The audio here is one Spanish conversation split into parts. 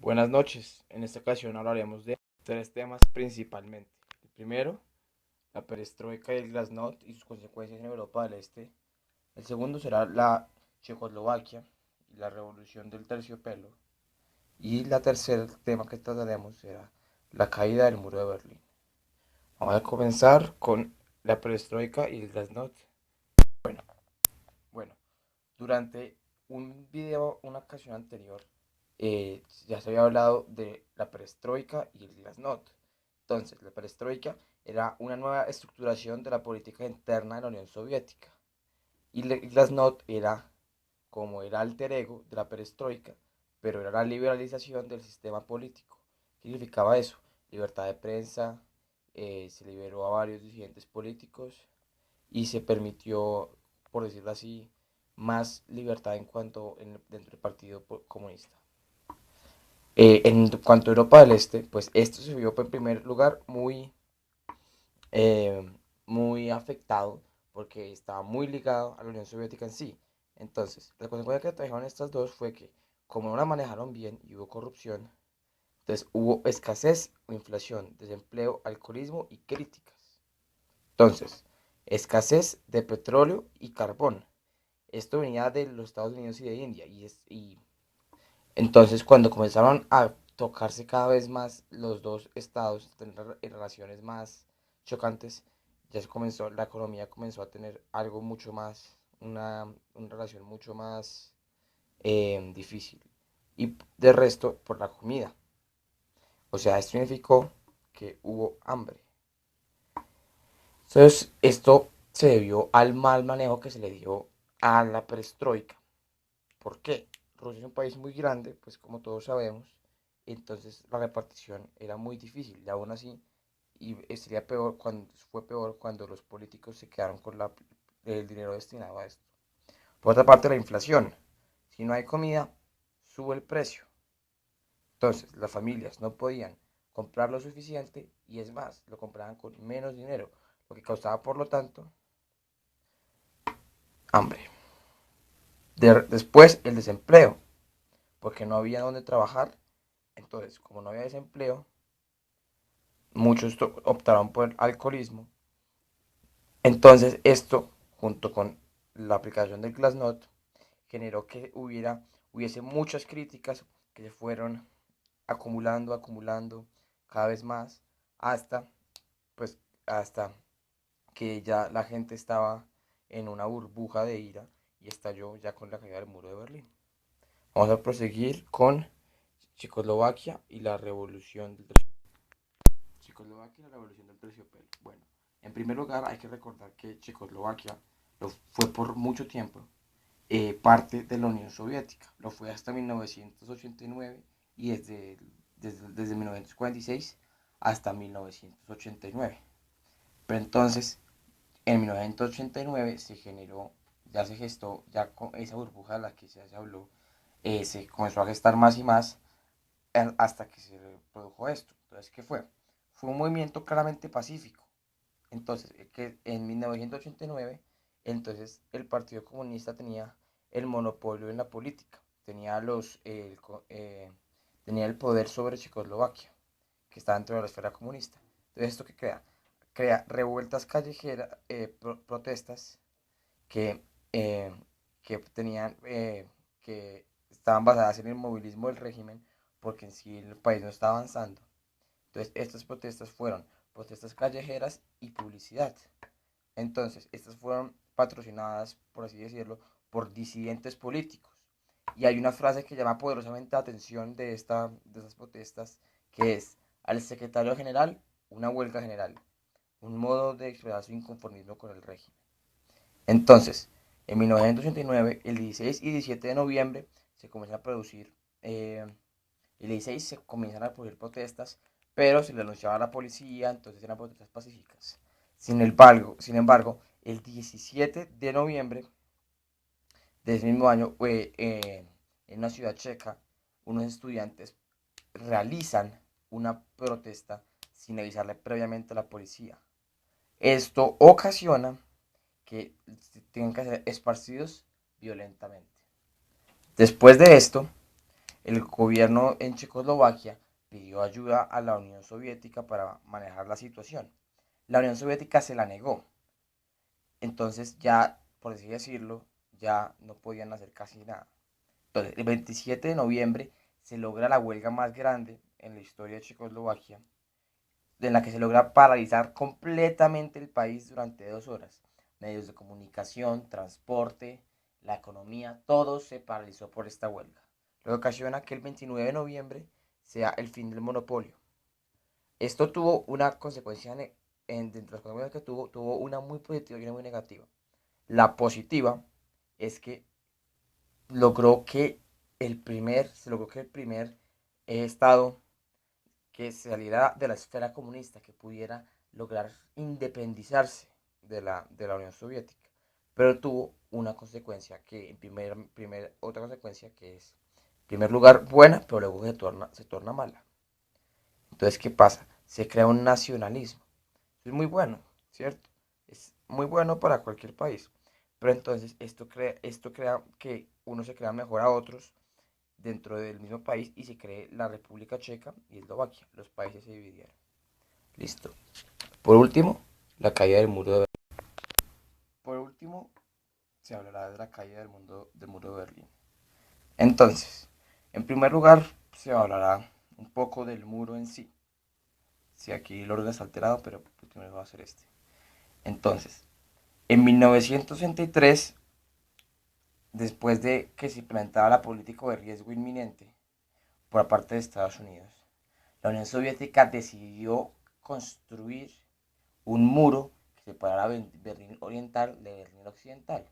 Buenas noches. En esta ocasión hablaremos de tres temas principalmente. El primero, la perestroika y el glasnost y sus consecuencias en Europa del Este. El segundo será la Checoslovaquia y la revolución del terciopelo. Y la tercer tema que trataremos será la caída del muro de Berlín. Vamos a comenzar con la perestroika y el glasnost. Bueno, bueno, durante un video, una ocasión anterior, ya se había hablado de la perestroika y el glasnost. Entonces, la perestroika era una nueva estructuración de la política interna de la Unión Soviética. Y el glasnost era como el alter ego de la perestroika, pero era la liberalización del sistema político. ¿Qué significaba eso? Libertad de prensa, se liberó a varios disidentes políticos y se permitió, por decirlo así, más libertad dentro del Partido Comunista. En cuanto a Europa del Este, pues esto se vio en primer lugar eh, muy afectado porque estaba muy ligado a la Unión Soviética en sí. Entonces, la consecuencia que trajeron estas dos fue que, como no la manejaron bien y hubo corrupción, entonces hubo escasez o inflación, desempleo, alcoholismo y críticas. Entonces, escasez de petróleo y carbón. Esto venía de los Estados Unidos y de India. Y entonces, cuando comenzaron a tocarse cada vez más los dos estados, tener relaciones más chocantes, la economía comenzó a tener algo mucho más, una relación mucho más difícil. Y de resto, por la comida. O sea, esto significó que hubo hambre. Entonces, esto se debió al mal manejo que se le dio a la perestroika. ¿Por qué? Rusia es un país muy grande, pues como todos sabemos, entonces la repartición era muy difícil y aún así sería peor fue peor cuando los políticos se quedaron con el dinero destinado a esto. Por otra parte, la inflación. Si no hay comida, sube el precio. Entonces, las familias no podían comprar lo suficiente y es más, lo compraban con menos dinero, lo que causaba, por lo tanto, hambre. Después, el desempleo, porque no había donde trabajar. Entonces, como no había desempleo, muchos optaron por el alcoholismo. Entonces, esto, junto con la aplicación del Glasnost, generó que hubiese muchas críticas que se fueron acumulando cada vez más hasta, pues, hasta que ya la gente estaba en una burbuja de ira y estalló ya con la caída del muro de Berlín. Vamos a proseguir con Checoslovaquia y la revolución del Checoslovaquia y la revolución del terciopelo. Bueno, en primer lugar hay que recordar que Checoslovaquia fue por mucho tiempo parte de la Unión Soviética. Lo fue hasta 1989 y desde 1946 hasta 1989. Pero entonces, en 1989 ya se gestó, ya con esa burbuja de la que se habló, se comenzó a gestar más y más hasta que se produjo esto. Entonces, ¿qué fue? Fue un movimiento claramente pacífico. Entonces, que en 1989, entonces el Partido Comunista tenía el monopolio en la política, tenía el poder sobre Checoslovaquia, que estaba dentro de la esfera comunista. Entonces, ¿esto qué crea? Crea revueltas callejeras, protestas que, eh, que tenían, que estaban basadas en el movilismo del régimen, porque en sí el país no estaba avanzando. Entonces, estas protestas fueron protestas callejeras y publicidad. Entonces, estas fueron patrocinadas, por así decirlo, por disidentes políticos. Y hay una frase que llama poderosamente la atención de esas protestas, que es: al secretario general, una huelga general, un modo de expresar su inconformismo con el régimen. Entonces, en 1989, el 16 y 17 de noviembre, se comienzan a producir, el 16 se comienzan a producir protestas, pero se le anunciaba a la policía, entonces eran protestas pacíficas. Sin embargo, el 17 de noviembre de ese mismo año, en una ciudad checa, unos estudiantes realizan una protesta sin avisarle previamente a la policía. Esto ocasiona que tengan que ser esparcidos violentamente. Después de esto, el gobierno en Checoslovaquia pidió ayuda a la Unión Soviética para manejar la situación. La Unión Soviética se la negó. Entonces ya, por así decirlo, ya no podían hacer casi nada. Entonces, el 27 de noviembre se logra la huelga más grande en la historia de Checoslovaquia, en la que se logra paralizar completamente el país durante 2 horas. Medios de comunicación, transporte, la economía, todo se paralizó por esta huelga. Lo que ocasiona que el 29 de noviembre sea el fin del monopolio. Esto tuvo una consecuencia, dentro de las consecuencias que tuvo una muy positiva y una muy negativa. La positiva es que se logró que el primer estado que saliera de la esfera comunista, que pudiera lograr independizarse de la Unión Soviética. Pero tuvo una consecuencia que, otra consecuencia que es, en primer lugar, buena, pero luego se torna mala. Entonces, ¿qué pasa? Se crea un nacionalismo. Es muy bueno, ¿cierto? Es muy bueno para cualquier país. Pero entonces esto crea que uno se crea mejor a otros dentro del mismo país y se cree la República Checa y Eslovaquia. Los países se dividieron. Listo. Por último, la caída del muro de Berlín. Por último, se hablará de la caída del muro de Berlín. Entonces, en primer lugar, se hablará un poco del muro en sí. Si aquí el orden está alterado, pero primero va a ser este. Entonces, en 1963, después de que se implementara la política de riesgo inminente por parte de Estados Unidos, la Unión Soviética decidió construir un muro que separara Berlín Oriental de Berlín Occidental,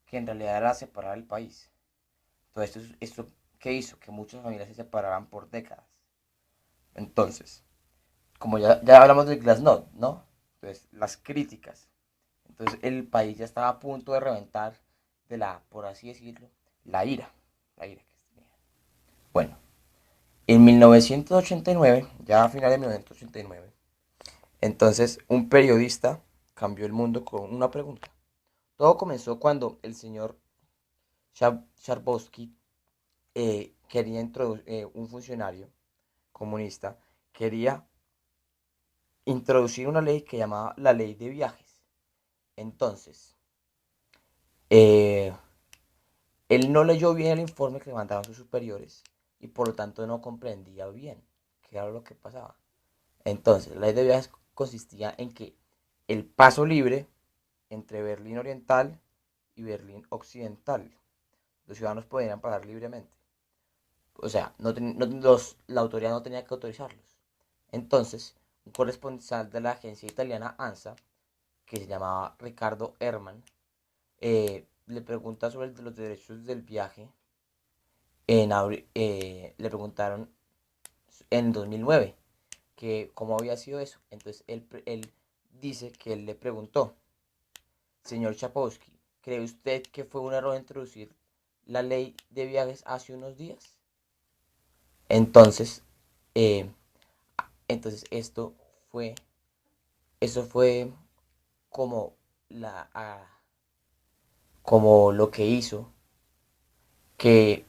que en realidad era separar el país. Entonces, esto ¿qué hizo? Que muchas familias se separaran por décadas. Entonces, como ya hablamos del Glasnost, ¿no? Entonces, las críticas. Entonces, el país ya estaba a punto de reventar por así decirlo, la ira. La ira que tenía. Bueno, en 1989, ya a finales de 1989, entonces un periodista cambió el mundo con una pregunta. Todo comenzó cuando el señor Charbovsky quería introducir, un funcionario comunista, quería introducir una ley que llamaba la ley de viajes. Entonces, eh, él no leyó bien el informe que le mandaban sus superiores y por lo tanto no comprendía bien qué era lo que pasaba. Entonces, la ley de viajes consistía en que el paso libre entre Berlín Oriental y Berlín Occidental, los ciudadanos podían pasar libremente. O sea, la autoridad no tenía que autorizarlos. Entonces, un corresponsal de la agencia italiana ANSA, que se llamaba Ricardo Herman, le pregunta sobre los derechos del viaje. Le preguntaron en 2009 que cómo había sido eso. Entonces él dice que él le preguntó, señor Chapowski, ¿cree usted que fue un error introducir la ley de viajes hace unos días? Entonces, eh, entonces fue, eso fue como como lo que hizo que,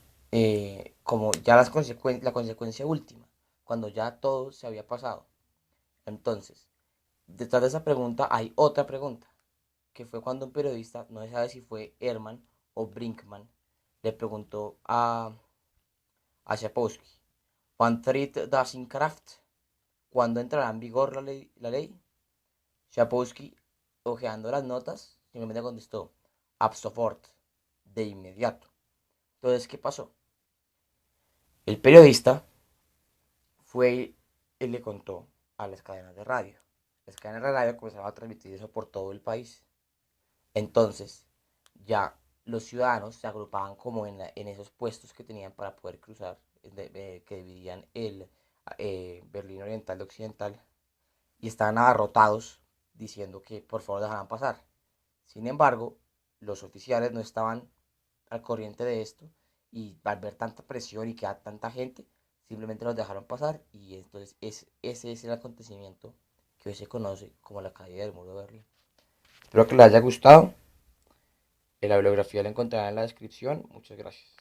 como ya la consecuencia última, cuando ya todo se había pasado. Entonces, detrás de esa pregunta hay otra pregunta, que fue cuando un periodista, no se sabe si fue Herman o Brinkman, le preguntó a Sapolsky, ¿Wann tritt das in Kraft? ¿Cuándo entrará en vigor la ley? Sapolsky, ojeando las notas, simplemente contestó, ab sofort, de inmediato. Entonces, ¿qué pasó? El periodista fue y le contó a las cadenas de radio. Las cadenas de radio comenzaron a transmitir eso por todo el país. Entonces, ya los ciudadanos se agrupaban como en esos puestos que tenían para poder cruzar, que dividían el Berlín Oriental de Occidental, y estaban abarrotados diciendo que por favor dejaran pasar. Sin embargo, los oficiales no estaban al corriente de esto y al ver tanta presión y que a tanta gente, simplemente los dejaron pasar y entonces ese es el acontecimiento que hoy se conoce como la caída del muro de Berlín. Espero que les haya gustado. La bibliografía la encontrarán en la descripción. Muchas gracias.